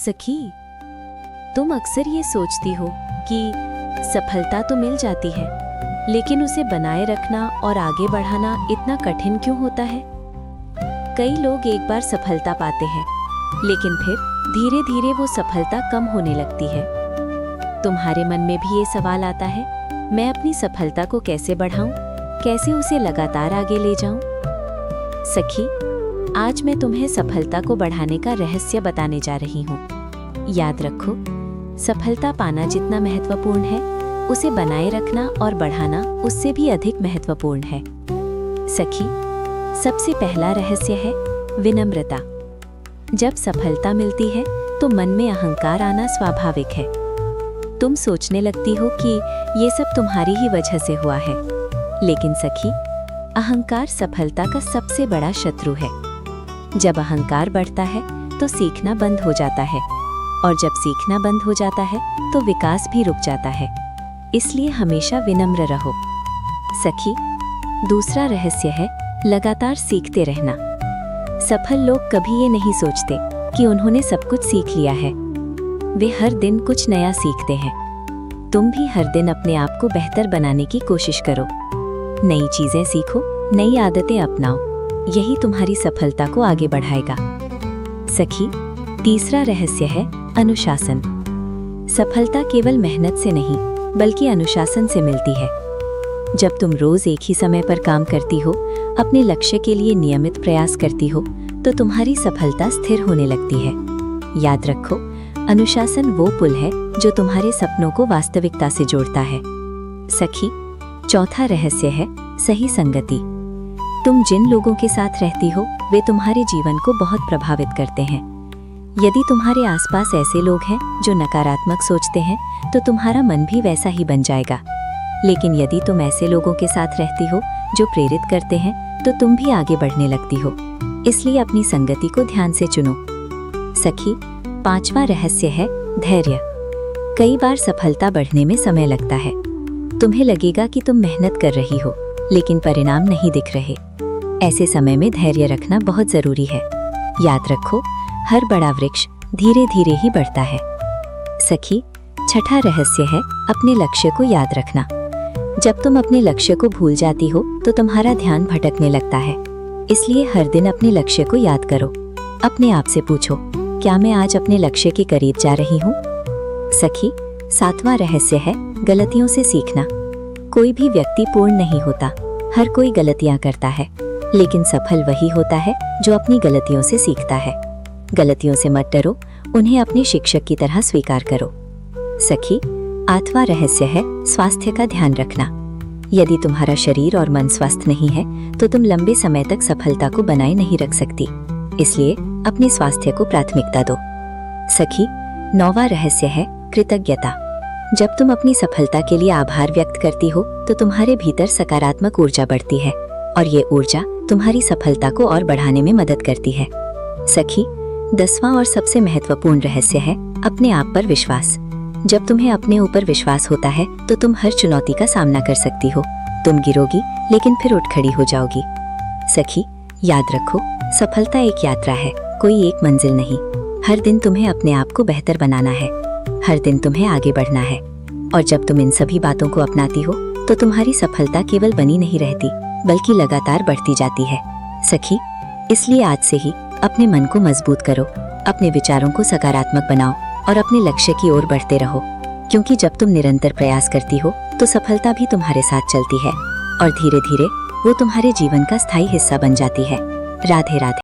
सखी, तुम अक्सर ये सोचती हो कि सफलता तो मिल जाती है, लेकिन उसे बनाए रखना और आगे बढ़ाना इतना कठिन क्यों होता है? कई लोग एक बार सफलता पाते हैं, लेकिन फिर धीरे धीरे वो सफलता कम होने लगती है। तुम्हारे मन में भी ये सवाल आता है, मैं अपनी सफलता को कैसे बढ़ाऊं, कैसे उसे लगातार आगे ले जाऊं? सखी, आज मैं तुम्हें सफलता को बढ़ाने का रहस्य बताने जा रही हूँ। याद रखो, सफलता पाना जितना महत्वपूर्ण है, उसे बनाए रखना और बढ़ाना उससे भी अधिक महत्वपूर्ण है। सखी, सबसे पहला रहस्य है विनम्रता। जब सफलता मिलती है तो मन में अहंकार आना स्वाभाविक है। तुम सोचने लगती हो कि ये सब तुम्हारी ही वजह से हुआ है, लेकिन सखी, अहंकार सफलता का सबसे बड़ा शत्रु है। जब अहंकार बढ़ता है तो सीखना बंद हो जाता है, और जब सीखना बंद हो जाता है तो विकास भी रुक जाता है। इसलिए हमेशा विनम्र रहो। सखी, दूसरा रहस्य है लगातार सीखते रहना। सफल लोग कभी ये नहीं सोचते कि उन्होंने सब कुछ सीख लिया है। वे हर दिन कुछ नया सीखते हैं। तुम भी हर दिन अपने आप को बेहतर बनाने की कोशिश करो। नई चीजें सीखो, नई आदतें अपनाओ। यही तुम्हारी सफलता को आगे बढ़ाएगा। सखी, तीसरा रहस्य है अनुशासन। सफलता केवल मेहनत से नहीं, बल्कि अनुशासन से मिलती है। जब तुम रोज एक ही समय पर काम करती हो, अपने लक्ष्य के लिए नियमित प्रयास करती हो, तो तुम्हारी सफलता स्थिर होने लगती है। याद रखो, अनुशासन वो पुल है जो तुम्हारे सपनों को वास्तविकता से जोड़ता है। सखी, चौथा रहस्य है सही संगति। तुम जिन लोगों के साथ रहती हो, वे तुम्हारे जीवन को बहुत प्रभावित करते हैं। यदि तुम्हारे आसपास ऐसे लोग हैं जो नकारात्मक सोचते हैं, तो तुम्हारा मन भी वैसा ही बन जाएगा। लेकिन यदि तुम ऐसे लोगों के साथ रहती हो जो प्रेरित करते हैं, तो तुम भी आगे बढ़ने लगती हो। इसलिए अपनी संगति को ध्यान से चुनो। सखी, पांचवा रहस्य है धैर्य। कई बार सफलता बढ़ने में समय लगता है। तुम्हें लगेगा कि तुम मेहनत कर रही हो, लेकिन परिणाम नहीं दिख रहे। ऐसे समय में धैर्य रखना बहुत जरूरी है। याद रखो, हर बड़ा वृक्ष धीरे धीरे ही बढ़ता है। सखी, छठा रहस्य है अपने लक्ष्य को याद रखना। जब तुम अपने लक्ष्य को भूल जाती हो, तो तुम्हारा ध्यान भटकने लगता है। इसलिए हर दिन अपने लक्ष्य को याद करो। अपने आप से पूछो, क्या मैं आज अपने लक्ष्य के करीब जा रही हूँ? सखी, सातवां रहस्य है गलतियों से सीखना। कोई भी व्यक्ति पूर्ण नहीं होता। हर कोई गलतियां करता है, लेकिन सफल वही होता है जो अपनी गलतियों से सीखता है। गलतियों से मत डरो, उन्हें अपने शिक्षक की तरह स्वीकार करो। सखी, आठवां रहस्य है स्वास्थ्य का ध्यान रखना। यदि तुम्हारा शरीर और मन स्वस्थ नहीं है, तो तुम लंबे समय तक सफलता को बनाए नहीं रख सकती। इसलिए अपने स्वास्थ्य को प्राथमिकता दो। सखी, नौवां रहस्य है कृतज्ञता। जब तुम अपनी सफलता के लिए आभार व्यक्त करती हो, तो तुम्हारे भीतर सकारात्मक ऊर्जा बढ़ती है, और ये ऊर्जा तुम्हारी सफलता को और बढ़ाने में मदद करती है। सखी, 10वां और सबसे महत्वपूर्ण रहस्य है अपने आप पर विश्वास। जब तुम्हें अपने ऊपर विश्वास होता है, तो तुम हर चुनौती का सामना कर सकती हो। तुम गिरोगी, लेकिन फिर उठ खड़ी हो जाओगी। सखी, याद रखो, सफलता एक यात्रा है, कोई एक मंजिल नहीं। हर दिन तुम्हें अपने आप को बेहतर बनाना है। हर दिन तुम्हें आगे बढ़ना है। और जब तुम इन सभी बातों को अपनाती हो, तो तुम्हारी सफलता केवल बनी नहीं रहती, बल्कि लगातार बढ़ती जाती है। सखी, इसलिए आज से ही अपने मन को मजबूत करो, अपने विचारों को सकारात्मक बनाओ और अपने लक्ष्य की ओर बढ़ते रहो। क्योंकि जब तुम निरंतर प्रयास करती हो, तो सफलता भी तुम्हारे साथ चलती है, और धीरे धीरे वो तुम्हारे जीवन का स्थायी हिस्सा बन जाती है। राधे राधे।